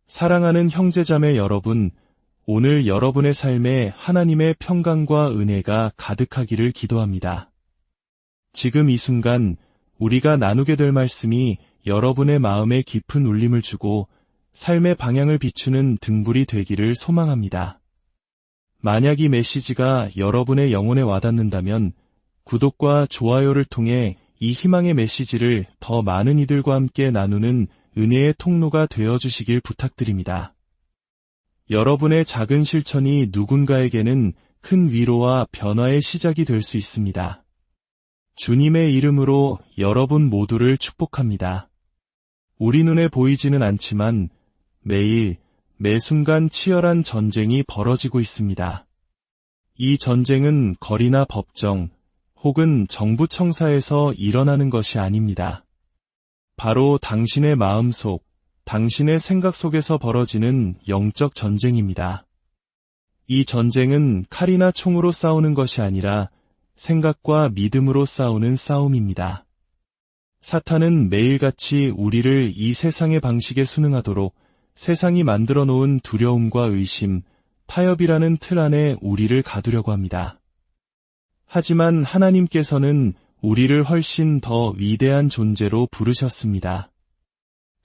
사랑하는 형제자매 여러분, 오늘 여러분의 삶에 하나님의 평강과 은혜가 가득하기를 기도합니다. 지금 이 순간 우리가 나누게 될 말씀이 여러분의 마음에 깊은 울림을 주고 삶의 방향을 비추는 등불이 되기를 소망합니다. 만약 이 메시지가 여러분의 영혼에 와닿는다면 구독과 좋아요를 통해 이 희망의 메시지를 더 많은 이들과 함께 나누는 은혜의 통로가 되어주시길 부탁드립니다. 여러분의 작은 실천이 누군가에게는 큰 위로와 변화의 시작이 될 수 있습니다. 주님의 이름으로 여러분 모두를 축복합니다. 우리 눈에 보이지는 않지만 매일, 매 순간 치열한 전쟁이 벌어지고 있습니다. 이 전쟁은 거리나 법정, 혹은 정부 청사에서 일어나는 것이 아닙니다. 바로 당신의 마음속, 당신의 생각 속에서 벌어지는 영적 전쟁입니다. 이 전쟁은 칼이나 총으로 싸우는 것이 아니라 생각과 믿음으로 싸우는 싸움입니다. 사탄은 매일같이 우리를 이 세상의 방식에 순응하도록 세상이 만들어 놓은 두려움과 의심, 타협이라는 틀 안에 우리를 가두려고 합니다. 하지만 하나님께서는 우리를 훨씬 더 위대한 존재로 부르셨습니다.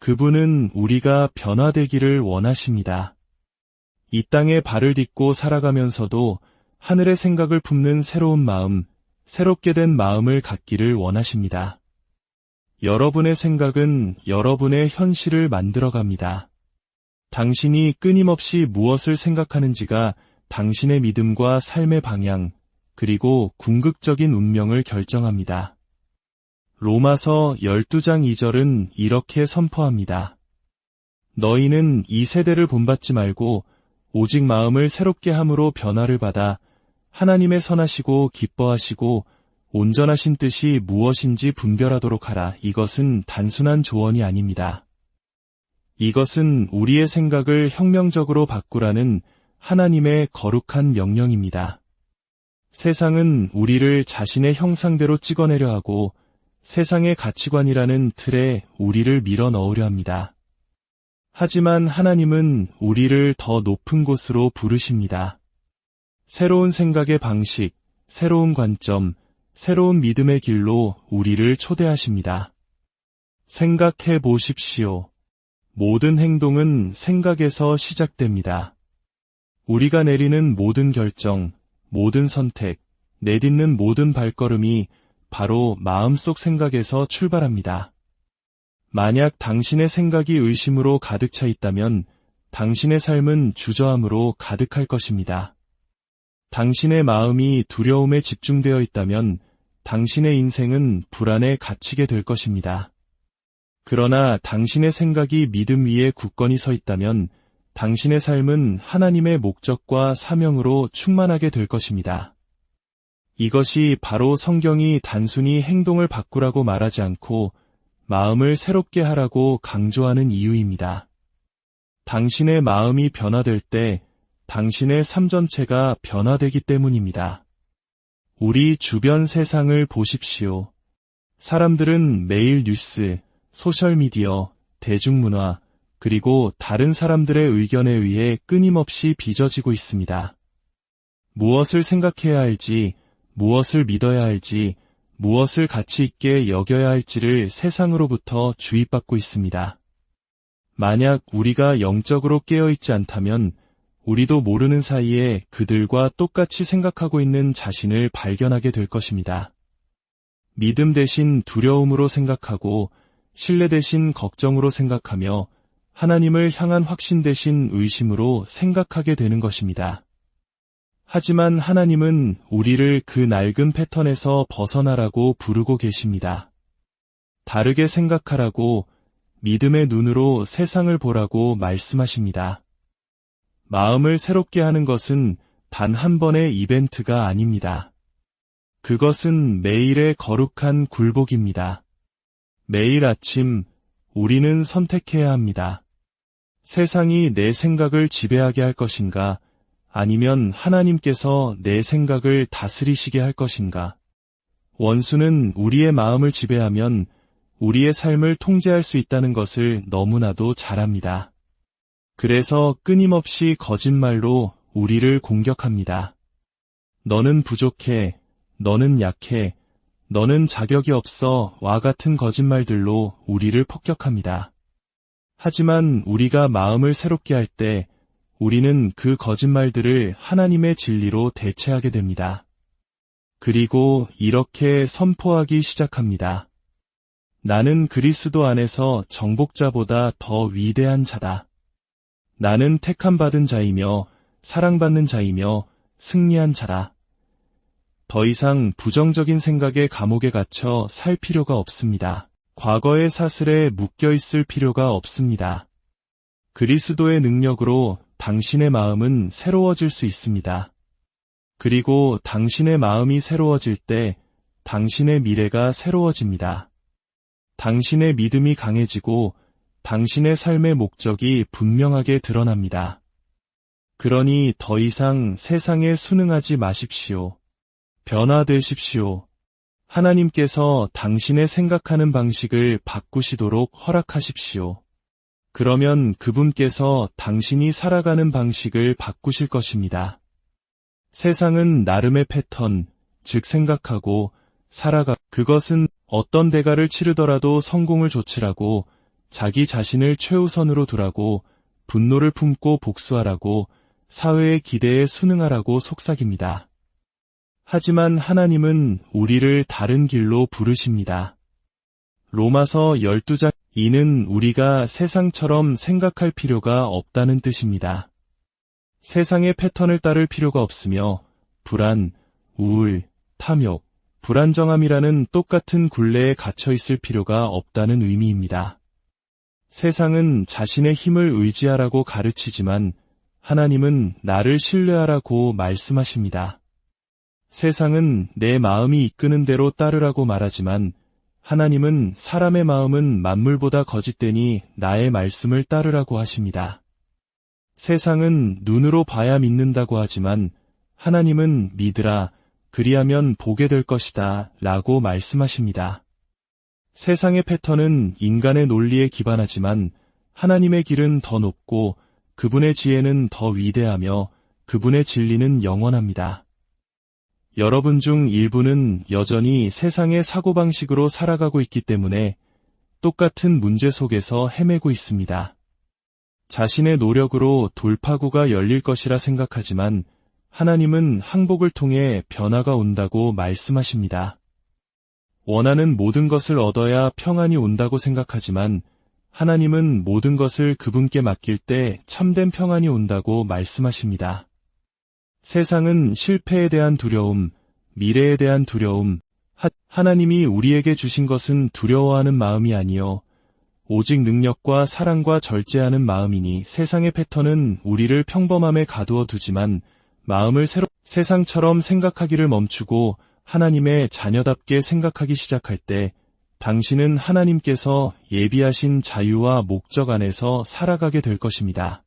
그분은 우리가 변화되기를 원하십니다. 이 땅에 발을 딛고 살아가면서도 하늘의 생각을 품는 새로운 마음, 새롭게 된 마음을 갖기를 원하십니다. 여러분의 생각은 여러분의 현실을 만들어갑니다. 당신이 끊임없이 무엇을 생각하는지가 당신의 믿음과 삶의 방향, 그리고 궁극적인 운명을 결정합니다. 로마서 12장 2절은 이렇게 선포합니다. 너희는 이 세대를 본받지 말고 오직 마음을 새롭게 함으로 변화를 받아 하나님의 선하시고 기뻐하시고 온전하신 뜻이 무엇인지 분별하도록 하라. 이것은 단순한 조언이 아닙니다. 이것은 우리의 생각을 혁명적으로 바꾸라는 하나님의 거룩한 명령입니다. 세상은 우리를 자신의 형상대로 찍어내려 하고 세상의 가치관이라는 틀에 우리를 밀어 넣으려 합니다. 하지만 하나님은 우리를 더 높은 곳으로 부르십니다. 새로운 생각의 방식, 새로운 관점, 새로운 믿음의 길로 우리를 초대하십니다. 생각해 보십시오. 모든 행동은 생각에서 시작됩니다. 우리가 내리는 모든 결정, 모든 선택, 내딛는 모든 발걸음이 바로 마음속 생각에서 출발합니다. 만약 당신의 생각이 의심으로 가득 차 있다면 당신의 삶은 주저함으로 가득할 것입니다. 당신의 마음이 두려움에 집중되어 있다면 당신의 인생은 불안에 갇히게 될 것입니다. 그러나 당신의 생각이 믿음 위에 굳건히 서 있다면 당신의 삶은 하나님의 목적과 사명으로 충만하게 될 것입니다. 이것이 바로 성경이 단순히 행동을 바꾸라고 말하지 않고 마음을 새롭게 하라고 강조하는 이유입니다. 당신의 마음이 변화될 때 당신의 삶 전체가 변화되기 때문입니다. 우리 주변 세상을 보십시오. 사람들은 매일 뉴스, 소셜미디어, 대중문화, 그리고 다른 사람들의 의견에 의해 끊임없이 빚어지고 있습니다. 무엇을 생각해야 할지, 무엇을 믿어야 할지, 무엇을 가치 있게 여겨야 할지를 세상으로부터 주입받고 있습니다. 만약 우리가 영적으로 깨어있지 않다면 우리도 모르는 사이에 그들과 똑같이 생각하고 있는 자신을 발견하게 될 것입니다. 믿음 대신 두려움으로 생각하고 신뢰 대신 걱정으로 생각하며 하나님을 향한 확신 대신 의심으로 생각하게 되는 것입니다. 하지만 하나님은 우리를 그 낡은 패턴에서 벗어나라고 부르고 계십니다. 다르게 생각하라고, 믿음의 눈으로 세상을 보라고 말씀하십니다. 마음을 새롭게 하는 것은 단 한 번의 이벤트가 아닙니다. 그것은 매일의 거룩한 굴복입니다. 매일 아침 우리는 선택해야 합니다. 세상이 내 생각을 지배하게 할 것인가, 아니면 하나님께서 내 생각을 다스리시게 할 것인가. 원수는 우리의 마음을 지배하면 우리의 삶을 통제할 수 있다는 것을 너무나도 잘 압니다. 그래서 끊임없이 거짓말로 우리를 공격합니다. 너는 부족해, 너는 약해, 너는 자격이 없어 와 같은 거짓말들로 우리를 폭격합니다. 하지만 우리가 마음을 새롭게 할 때 우리는 그 거짓말들을 하나님의 진리로 대체하게 됩니다. 그리고 이렇게 선포하기 시작합니다. 나는 그리스도 안에서 정복자보다 더 위대한 자다. 나는 택함받은 자이며 사랑받는 자이며 승리한 자다. 더 이상 부정적인 생각의 감옥에 갇혀 살 필요가 없습니다. 과거의 사슬에 묶여 있을 필요가 없습니다. 그리스도의 능력으로 당신의 마음은 새로워질 수 있습니다. 그리고 당신의 마음이 새로워질 때 당신의 미래가 새로워집니다. 당신의 믿음이 강해지고 당신의 삶의 목적이 분명하게 드러납니다. 그러니 더 이상 세상에 순응하지 마십시오. 변화되십시오. 하나님께서 당신의 생각하는 방식을 바꾸시도록 허락하십시오. 그러면 그분께서 당신이 살아가는 방식을 바꾸실 것입니다. 세상은 나름의 패턴, 즉 생각하고 그것은 어떤 대가를 치르더라도 성공을 좇으라고, 자기 자신을 최우선으로 두라고, 분노를 품고 복수하라고, 사회의 기대에 순응하라고 속삭입니다. 하지만 하나님은 우리를 다른 길로 부르십니다. 로마서 12장. 이는 우리가 세상처럼 생각할 필요가 없다는 뜻입니다. 세상의 패턴을 따를 필요가 없으며 불안, 우울, 탐욕, 불안정함이라는 똑같은 굴레에 갇혀 있을 필요가 없다는 의미입니다. 세상은 자신의 힘을 의지하라고 가르치지만 하나님은 나를 신뢰하라고 말씀하십니다. 세상은 내 마음이 이끄는 대로 따르라고 말하지만 하나님은 사람의 마음은 만물보다 거짓되니 나의 말씀을 따르라고 하십니다. 세상은 눈으로 봐야 믿는다고 하지만 하나님은 믿으라, 그리하면 보게 될 것이다 라고 말씀하십니다. 세상의 패턴은 인간의 논리에 기반하지만 하나님의 길은 더 높고 그분의 지혜는 더 위대하며 그분의 진리는 영원합니다. 여러분 중 일부는 여전히 세상의 사고방식으로 살아가고 있기 때문에 똑같은 문제 속에서 헤매고 있습니다. 자신의 노력으로 돌파구가 열릴 것이라 생각하지만 하나님은 항복을 통해 변화가 온다고 말씀하십니다. 원하는 모든 것을 얻어야 평안이 온다고 생각하지만 하나님은 모든 것을 그분께 맡길 때 참된 평안이 온다고 말씀하십니다. 세상은 실패에 대한 두려움, 미래에 대한 두려움, 하나님이 우리에게 주신 것은 두려워하는 마음이 아니요 오직 능력과 사랑과 절제하는 마음이니 세상의 패턴은 우리를 평범함에 가두어 두지만 마음을 세상처럼 생각하기를 멈추고 하나님의 자녀답게 생각하기 시작할 때 당신은 하나님께서 예비하신 자유와 목적 안에서 살아가게 될 것입니다.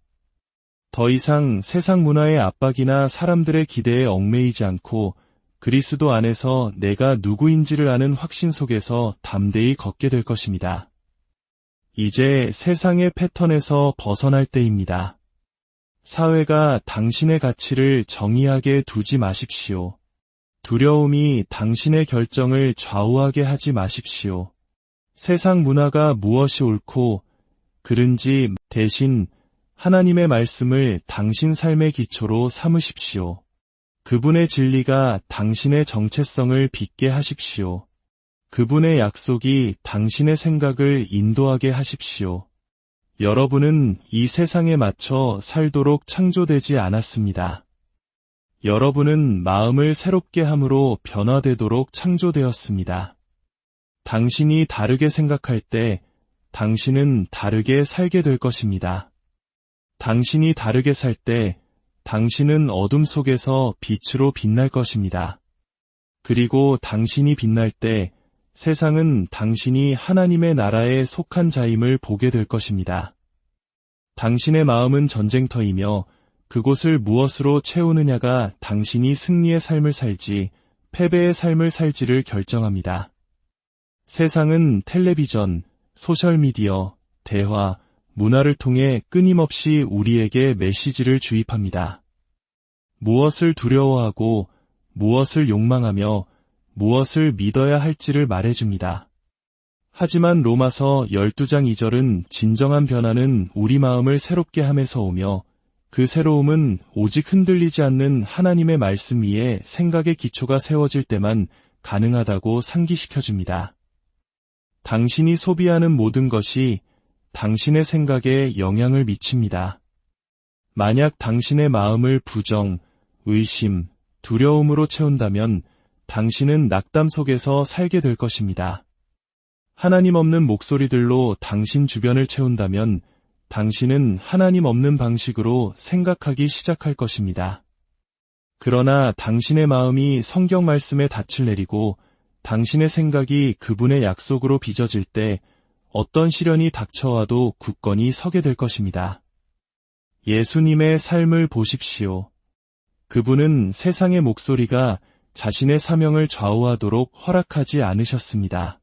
더 이상 세상 문화의 압박이나 사람들의 기대에 얽매이지 않고 그리스도 안에서 내가 누구인지를 아는 확신 속에서 담대히 걷게 될 것입니다. 이제 세상의 패턴에서 벗어날 때입니다. 사회가 당신의 가치를 정의하게 두지 마십시오. 두려움이 당신의 결정을 좌우하게 하지 마십시오. 세상 문화가 무엇이 옳고 그른지 대신 하나님의 말씀을 당신 삶의 기초로 삼으십시오. 그분의 진리가 당신의 정체성을 빛게 하십시오. 그분의 약속이 당신의 생각을 인도하게 하십시오. 여러분은 이 세상에 맞춰 살도록 창조되지 않았습니다. 여러분은 마음을 새롭게 함으로 변화되도록 창조되었습니다. 당신이 다르게 생각할 때 당신은 다르게 살게 될 것입니다. 당신이 다르게 살 때 당신은 어둠 속에서 빛으로 빛날 것입니다. 그리고 당신이 빛날 때 세상은 당신이 하나님의 나라에 속한 자임을 보게 될 것입니다. 당신의 마음은 전쟁터이며 그곳을 무엇으로 채우느냐가 당신이 승리의 삶을 살지 패배의 삶을 살지를 결정합니다. 세상은 텔레비전, 소셜미디어, 대화, 문화를 통해 끊임없이 우리에게 메시지를 주입합니다. 무엇을 두려워하고 무엇을 욕망하며 무엇을 믿어야 할지를 말해줍니다. 하지만 로마서 12장 2절은 진정한 변화는 우리 마음을 새롭게 함에서 오며 그 새로움은 오직 흔들리지 않는 하나님의 말씀 위에 생각의 기초가 세워질 때만 가능하다고 상기시켜줍니다. 당신이 소비하는 모든 것이 당신의 생각에 영향을 미칩니다. 만약 당신의 마음을 부정, 의심, 두려움으로 채운다면 당신은 낙담 속에서 살게 될 것입니다. 하나님 없는 목소리들로 당신 주변을 채운다면 당신은 하나님 없는 방식으로 생각하기 시작할 것입니다. 그러나 당신의 마음이 성경 말씀에 닻을 내리고 당신의 생각이 그분의 약속으로 빚어질 때 어떤 시련이 닥쳐와도 굳건히 서게 될 것입니다. 예수님의 삶을 보십시오. 그분은 세상의 목소리가 자신의 사명을 좌우하도록 허락하지 않으셨습니다.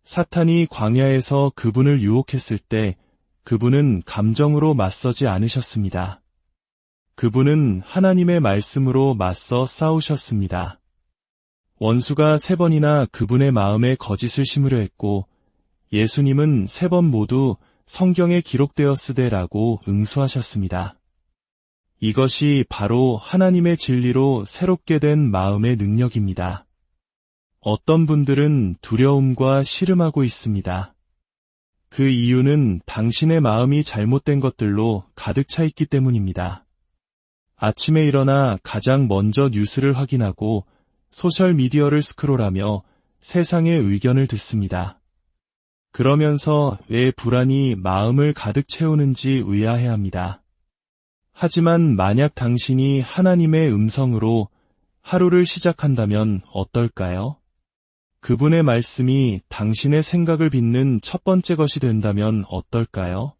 사탄이 광야에서 그분을 유혹했을 때 그분은 감정으로 맞서지 않으셨습니다. 그분은 하나님의 말씀으로 맞서 싸우셨습니다. 원수가 3번이나 그분의 마음에 거짓을 심으려 했고 예수님은 3번 모두 성경에 기록되었으되라고 응수하셨습니다. 이것이 바로 하나님의 진리로 새롭게 된 마음의 능력입니다. 어떤 분들은 두려움과 씨름하고 있습니다. 그 이유는 당신의 마음이 잘못된 것들로 가득 차 있기 때문입니다. 아침에 일어나 가장 먼저 뉴스를 확인하고 소셜미디어를 스크롤하며 세상의 의견을 듣습니다. 그러면서 왜 불안이 마음을 가득 채우는지 의아해합니다. 하지만 만약 당신이 하나님의 음성으로 하루를 시작한다면 어떨까요? 그분의 말씀이 당신의 생각을 빚는 첫 번째 것이 된다면 어떨까요?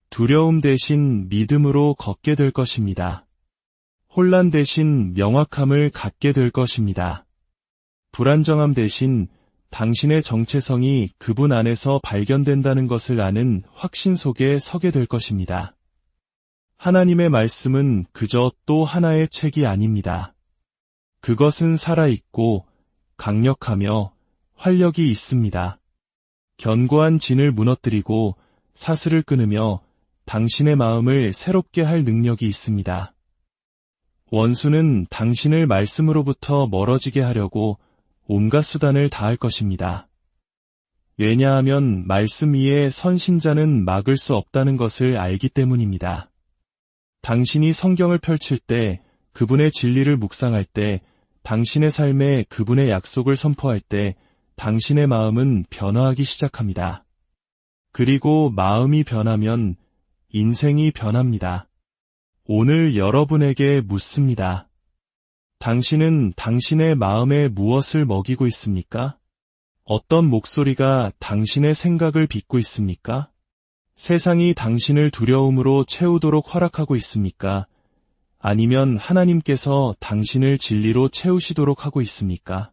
두려움 대신 믿음으로 걷게 될 것입니다. 혼란 대신 명확함을 갖게 될 것입니다. 불안정함 대신 당신의 정체성이 그분 안에서 발견된다는 것을 아는 확신 속에 서게 될 것입니다. 하나님의 말씀은 그저 또 하나의 책이 아닙니다. 그것은 살아있고 강력하며 활력이 있습니다. 견고한 진을 무너뜨리고 사슬을 끊으며 당신의 마음을 새롭게 할 능력이 있습니다. 원수는 당신을 말씀으로부터 멀어지게 하려고 온갖 수단을 다할 것입니다. 왜냐하면 말씀 위에 선신자는 막을 수 없다는 것을 알기 때문입니다. 당신이 성경을 펼칠 때, 그분의 진리를 묵상할 때, 당신의 삶에 그분의 약속을 선포할 때 당신의 마음은 변화하기 시작합니다. 그리고 마음이 변하면 인생이 변합니다. 오늘 여러분에게 묻습니다. 당신은 당신의 마음에 무엇을 먹이고 있습니까? 어떤 목소리가 당신의 생각을 빚고 있습니까? 세상이 당신을 두려움으로 채우도록 허락하고 있습니까? 아니면 하나님께서 당신을 진리로 채우시도록 하고 있습니까?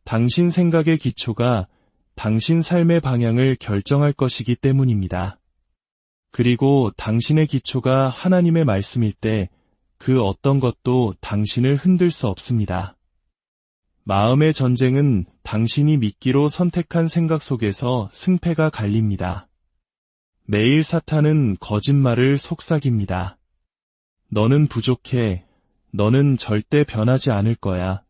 당신 생각의 기초가 당신 삶의 방향을 결정할 것이기 때문입니다. 그리고 당신의 기초가 하나님의 말씀일 때 그 어떤 것도 당신을 흔들 수 없습니다. 마음의 전쟁은 당신이 믿기로 선택한 생각 속에서 승패가 갈립니다. 매일 사탄은 거짓말을 속삭입니다. 너는 부족해. 너는 절대 변하지 않을 거야.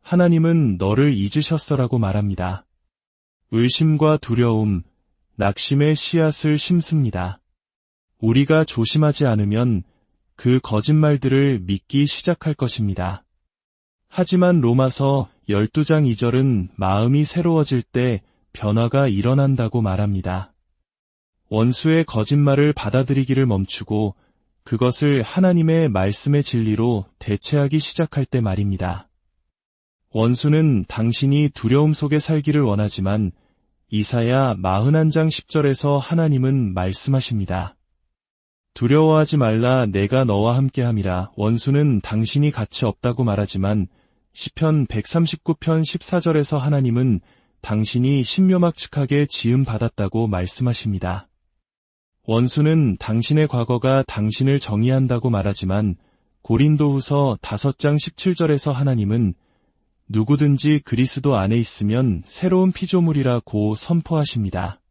하나님은 너를 잊으셨어라고 말합니다. 의심과 두려움, 낙심의 씨앗을 심습니다. 우리가 조심하지 않으면 그 거짓말들을 믿기 시작할 것입니다. 하지만 로마서 12장 2절은 마음이 새로워질 때 변화가 일어난다고 말합니다. 원수의 거짓말을 받아들이기를 멈추고 그것을 하나님의 말씀의 진리로 대체하기 시작할 때 말입니다. 원수는 당신이 두려움 속에 살기를 원하지만 이사야 41장 10절에서 하나님은 말씀하십니다. 두려워하지 말라 내가 너와 함께함이라. 원수는 당신이 가치 없다고 말하지만 시편 139편 14절에서 하나님은 당신이 신묘막측하게 지음받았다고 말씀하십니다. 원수는 당신의 과거가 당신을 정의한다고 말하지만 고린도후서 5장 17절에서 하나님은 누구든지 그리스도 안에 있으면 새로운 피조물이라고 선포하십니다.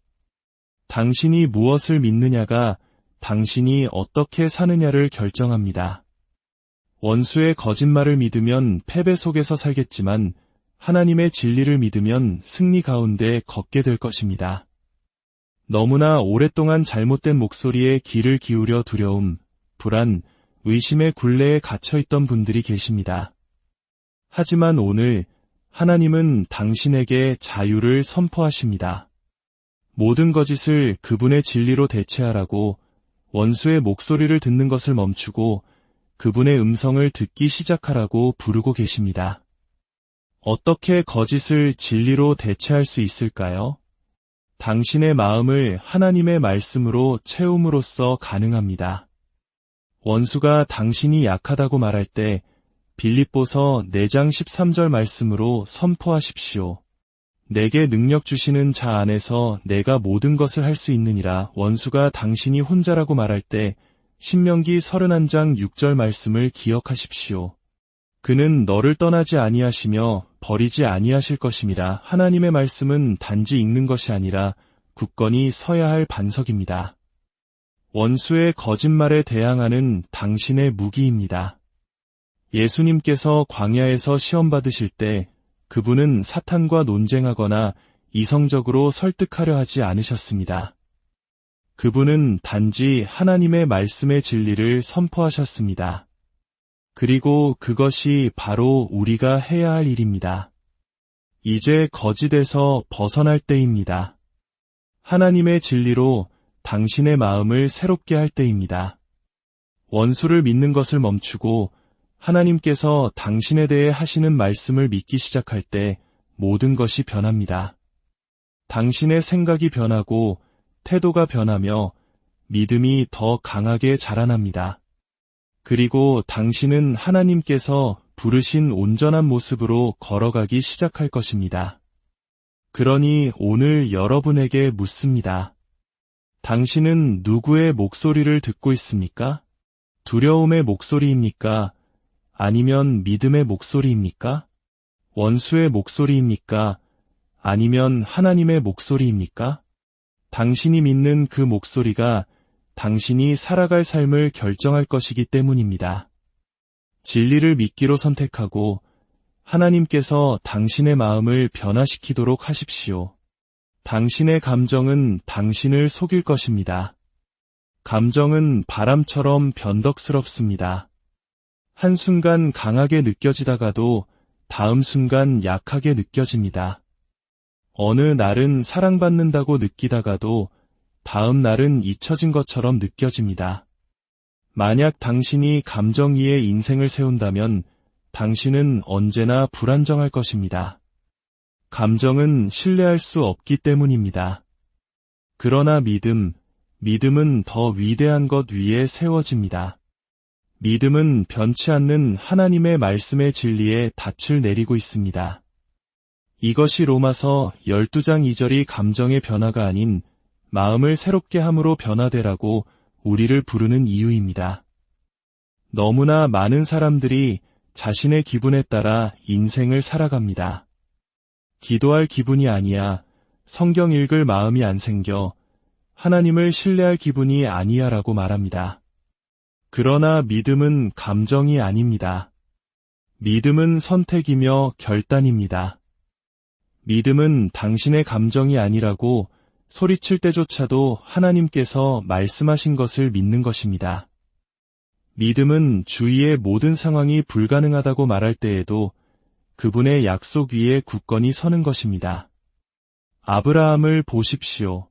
당신이 무엇을 믿느냐가 당신이 어떻게 사느냐를 결정합니다. 원수의 거짓말을 믿으면 패배 속에서 살겠지만 하나님의 진리를 믿으면 승리 가운데 걷게 될 것입니다. 너무나 오랫동안 잘못된 목소리에 귀를 기울여 두려움, 불안, 의심의 굴레에 갇혀있던 분들이 계십니다. 하지만 오늘 하나님은 당신에게 자유를 선포하십니다. 모든 거짓을 그분의 진리로 대체하라고 원수의 목소리를 듣는 것을 멈추고 그분의 음성을 듣기 시작하라고 부르고 계십니다. 어떻게 거짓을 진리로 대체할 수 있을까요? 당신의 마음을 하나님의 말씀으로 채움으로써 가능합니다. 원수가 당신이 약하다고 말할 때 빌립보서 4장 13절 말씀으로 선포하십시오. 내게 능력 주시는 자 안에서 내가 모든 것을 할 수 있느니라. 원수가 당신이 혼자라고 말할 때 신명기 31장 6절 말씀을 기억하십시오. 그는 너를 떠나지 아니하시며 버리지 아니하실 것임이라. 하나님의 말씀은 단지 읽는 것이 아니라 굳건히 서야 할 반석입니다. 원수의 거짓말에 대항하는 당신의 무기입니다. 예수님께서 광야에서 시험받으실 때 그분은 사탄과 논쟁하거나 이성적으로 설득하려 하지 않으셨습니다. 그분은 단지 하나님의 말씀의 진리를 선포하셨습니다. 그리고 그것이 바로 우리가 해야 할 일입니다. 이제 거짓에서 벗어날 때입니다. 하나님의 진리로 당신의 마음을 새롭게 할 때입니다. 원수를 믿는 것을 멈추고 하나님께서 당신에 대해 하시는 말씀을 믿기 시작할 때 모든 것이 변합니다. 당신의 생각이 변하고 태도가 변하며 믿음이 더 강하게 자라납니다. 그리고 당신은 하나님께서 부르신 온전한 모습으로 걸어가기 시작할 것입니다. 그러니 오늘 여러분에게 묻습니다. 당신은 누구의 목소리를 듣고 있습니까? 두려움의 목소리입니까? 아니면 믿음의 목소리입니까? 원수의 목소리입니까? 아니면 하나님의 목소리입니까? 당신이 믿는 그 목소리가 당신이 살아갈 삶을 결정할 것이기 때문입니다. 진리를 믿기로 선택하고 하나님께서 당신의 마음을 변화시키도록 하십시오. 당신의 감정은 당신을 속일 것입니다. 감정은 바람처럼 변덕스럽습니다. 한순간 강하게 느껴지다가도 다음 순간 약하게 느껴집니다. 어느 날은 사랑받는다고 느끼다가도 다음 날은 잊혀진 것처럼 느껴집니다. 만약 당신이 감정 위에 인생을 세운다면 당신은 언제나 불안정할 것입니다. 감정은 신뢰할 수 없기 때문입니다. 그러나 믿음은 더 위대한 것 위에 세워집니다. 믿음은 변치 않는 하나님의 말씀의 진리에 닻을 내리고 있습니다. 이것이 로마서 12장 2절이 감정의 변화가 아닌 마음을 새롭게 함으로 변화되라고 우리를 부르는 이유입니다. 너무나 많은 사람들이 자신의 기분에 따라 인생을 살아갑니다. 기도할 기분이 아니야, 성경 읽을 마음이 안 생겨, 하나님을 신뢰할 기분이 아니야 라고 말합니다. 그러나 믿음은 감정이 아닙니다. 믿음은 선택이며 결단입니다. 믿음은 당신의 감정이 아니라고 소리칠 때조차도 하나님께서 말씀하신 것을 믿는 것입니다. 믿음은 주위의 모든 상황이 불가능하다고 말할 때에도 그분의 약속 위에 굳건히 서는 것입니다. 아브라함을 보십시오.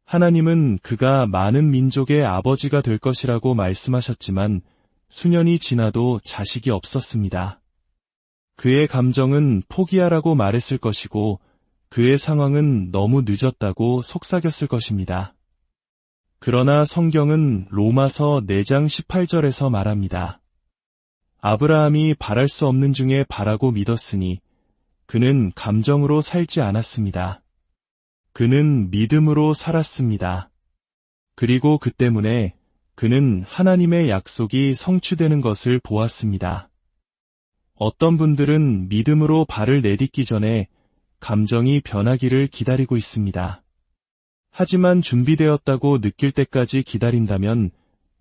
하나님은 그가 많은 민족의 아버지가 될 것이라고 말씀하셨지만 수년이 지나도 자식이 없었습니다. 그의 감정은 포기하라고 말했을 것이고 그의 상황은 너무 늦었다고 속삭였을 것입니다. 그러나 성경은 로마서 4장 18절에서 말합니다. 아브라함이 바랄 수 없는 중에 바라고 믿었으니 그는 감정으로 살지 않았습니다. 그는 믿음으로 살았습니다. 그리고 그 때문에 그는 하나님의 약속이 성취되는 것을 보았습니다. 어떤 분들은 믿음으로 발을 내딛기 전에 감정이 변하기를 기다리고 있습니다. 하지만 준비되었다고 느낄 때까지 기다린다면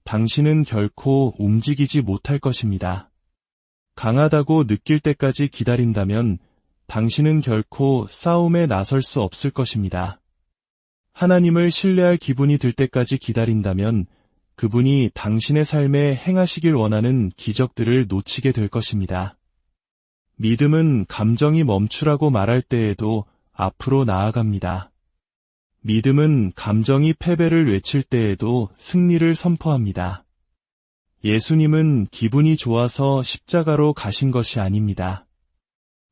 당신은 결코 움직이지 못할 것입니다. 강하다고 느낄 때까지 기다린다면 당신은 결코 싸움에 나설 수 없을 것입니다. 하나님을 신뢰할 기분이 들 때까지 기다린다면 그분이 당신의 삶에 행하시길 원하는 기적들을 놓치게 될 것입니다. 믿음은 감정이 멈추라고 말할 때에도 앞으로 나아갑니다. 믿음은 감정이 패배를 외칠 때에도 승리를 선포합니다. 예수님은 기분이 좋아서 십자가로 가신 것이 아닙니다.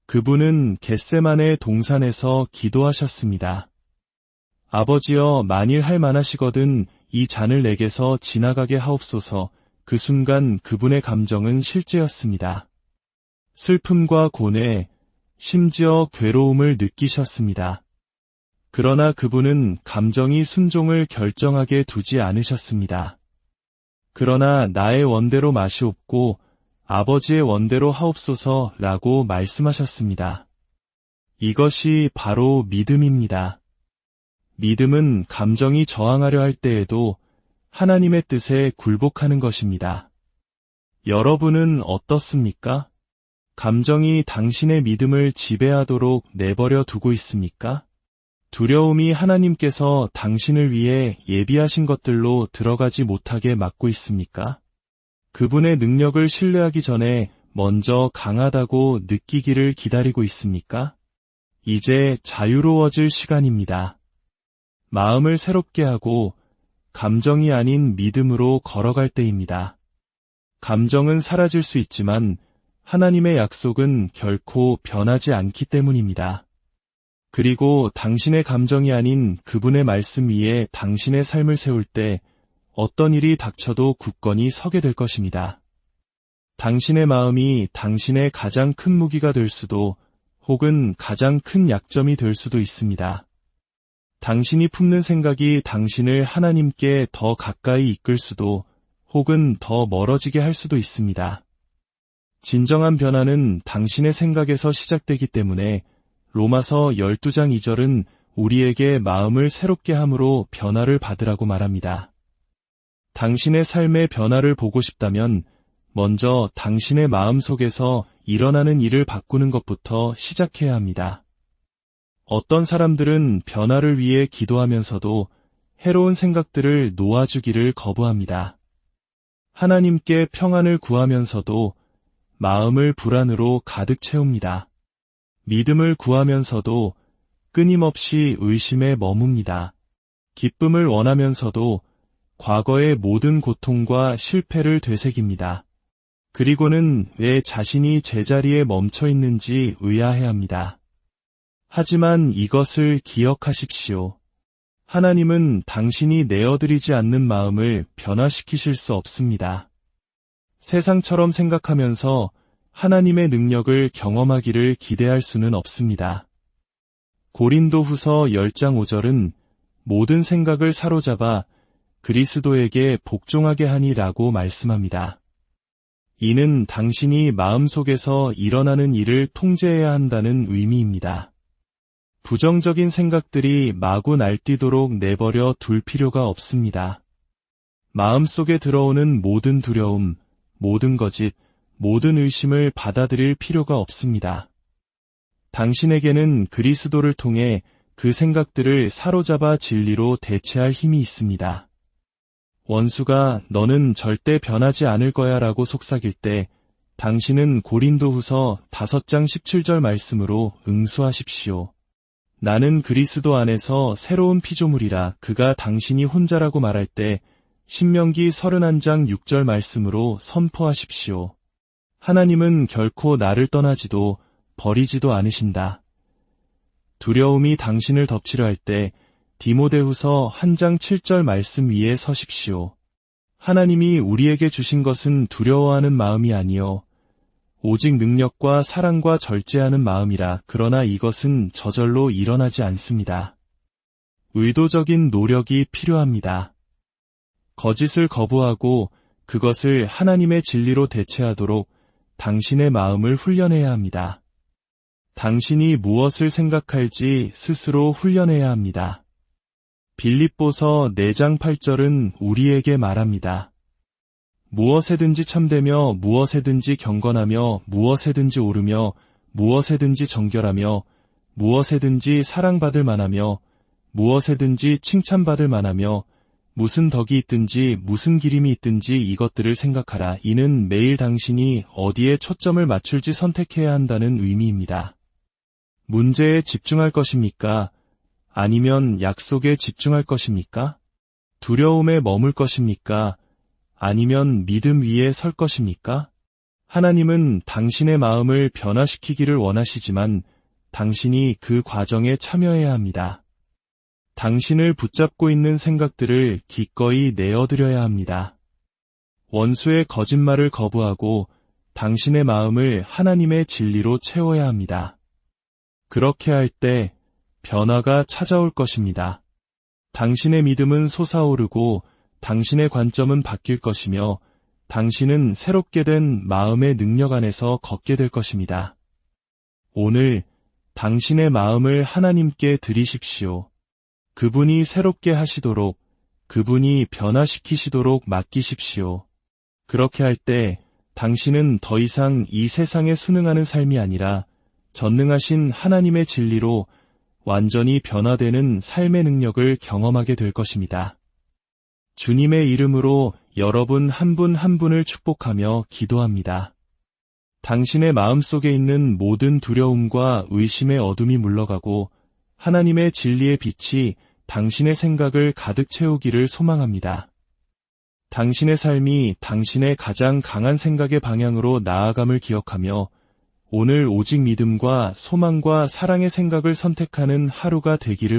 그분은 겟세마네 동산에서 기도하셨습니다. 아버지여, 만일 할 만하시거든 이 잔을 내게서 지나가게 하옵소서. 그 순간 그분의 감정은 실제였습니다. 슬픔과 고뇌, 심지어 괴로움을 느끼셨습니다. 그러나 그분은 감정이 순종을 결정하게 두지 않으셨습니다. 그러나 나의 원대로 마시옵고 아버지의 원대로 하옵소서라고 말씀하셨습니다. 이것이 바로 믿음입니다. 믿음은 감정이 저항하려 할 때에도 하나님의 뜻에 굴복하는 것입니다. 여러분은 어떻습니까? 감정이 당신의 믿음을 지배하도록 내버려 두고 있습니까? 두려움이 하나님께서 당신을 위해 예비하신 것들로 들어가지 못하게 막고 있습니까? 그분의 능력을 신뢰하기 전에 먼저 강하다고 느끼기를 기다리고 있습니까? 이제 자유로워질 시간입니다. 마음을 새롭게 하고 감정이 아닌 믿음으로 걸어갈 때입니다. 감정은 사라질 수 있지만 하나님의 약속은 결코 변하지 않기 때문입니다. 그리고 당신의 감정이 아닌 그분의 말씀 위에 당신의 삶을 세울 때 어떤 일이 닥쳐도 굳건히 서게 될 것입니다. 당신의 마음이 당신의 가장 큰 무기가 될 수도 혹은 가장 큰 약점이 될 수도 있습니다. 당신이 품는 생각이 당신을 하나님께 더 가까이 이끌 수도 혹은 더 멀어지게 할 수도 있습니다. 진정한 변화는 당신의 생각에서 시작되기 때문에 로마서 12장 2절은 우리에게 마음을 새롭게 함으로 변화를 받으라고 말합니다. 당신의 삶의 변화를 보고 싶다면 먼저 당신의 마음 속에서 일어나는 일을 바꾸는 것부터 시작해야 합니다. 어떤 사람들은 변화를 위해 기도하면서도 해로운 생각들을 놓아주기를 거부합니다. 하나님께 평안을 구하면서도 마음을 불안으로 가득 채웁니다. 믿음을 구하면서도 끊임없이 의심에 머뭅니다. 기쁨을 원하면서도 과거의 모든 고통과 실패를 되새깁니다. 그리고는 왜 자신이 제자리에 멈춰 있는지 의아해합니다. 하지만 이것을 기억하십시오. 하나님은 당신이 내어드리지 않는 마음을 변화시키실 수 없습니다. 세상처럼 생각하면서 하나님의 능력을 경험하기를 기대할 수는 없습니다. 고린도후서 10장 5절은 모든 생각을 사로잡아 그리스도에게 복종하게 하니라고 말씀합니다. 이는 당신이 마음속에서 일어나는 일을 통제해야 한다는 의미입니다. 부정적인 생각들이 마구 날뛰도록 내버려 둘 필요가 없습니다. 마음속에 들어오는 모든 두려움, 모든 거짓, 모든 의심을 받아들일 필요가 없습니다. 당신에게는 그리스도를 통해 그 생각들을 사로잡아 진리로 대체할 힘이 있습니다. 원수가 너는 절대 변하지 않을 거야 라고 속삭일 때 당신은 고린도후서 5장 17절 말씀으로 응수하십시오. 나는 그리스도 안에서 새로운 피조물이라. 그가 당신이 혼자라고 말할 때 신명기 31장 6절 말씀으로 선포하십시오. 하나님은 결코 나를 떠나지도 버리지도 않으신다. 두려움이 당신을 덮치려 할 때 디모데후서 1장 7절 말씀 위에 서십시오. 하나님이 우리에게 주신 것은 두려워하는 마음이 아니요 오직 능력과 사랑과 절제하는 마음이라. 그러나 이것은 저절로 일어나지 않습니다. 의도적인 노력이 필요합니다. 거짓을 거부하고 그것을 하나님의 진리로 대체하도록 당신의 마음을 훈련해야 합니다. 당신이 무엇을 생각할지 스스로 훈련해야 합니다. 빌립보서 4장 8절은 우리에게 말합니다. 무엇에든지 참되며 무엇에든지 경건하며 무엇에든지 옳으며 무엇에든지 정결하며 무엇에든지 사랑받을 만하며 무엇에든지 칭찬받을 만하며 무슨 덕이 있든지 무슨 기림이 있든지 이것들을 생각하라. 이는 매일 당신이 어디에 초점을 맞출지 선택해야 한다는 의미입니다. 문제에 집중할 것입니까? 아니면 약속에 집중할 것입니까? 두려움에 머물 것입니까? 아니면 믿음 위에 설 것입니까? 하나님은 당신의 마음을 변화시키기를 원하시지만 당신이 그 과정에 참여해야 합니다. 당신을 붙잡고 있는 생각들을 기꺼이 내어드려야 합니다. 원수의 거짓말을 거부하고 당신의 마음을 하나님의 진리로 채워야 합니다. 그렇게 할 때 변화가 찾아올 것입니다. 당신의 믿음은 솟아오르고 당신의 관점은 바뀔 것이며 당신은 새롭게 된 마음의 능력 안에서 걷게 될 것입니다. 오늘 당신의 마음을 하나님께 드리십시오. 그분이 새롭게 하시도록, 그분이 변화시키시도록 맡기십시오. 그렇게 할 때 당신은 더 이상 이 세상에 순응하는 삶이 아니라 전능하신 하나님의 진리로 완전히 변화되는 삶의 능력을 경험하게 될 것입니다. 주님의 이름으로 여러분 한 분 한 분을 축복하며 기도합니다. 당신의 마음속에 있는 모든 두려움과 의심의 어둠이 물러가고 하나님의 진리의 빛이 당신의 생각을 가득 채우기를 소망합니다. 당신의 삶이 당신의 가장 강한 생각의 방향으로 나아감을 기억하며 오늘 오직 믿음과 소망과 사랑의 생각을 선택하는 하루가 되기를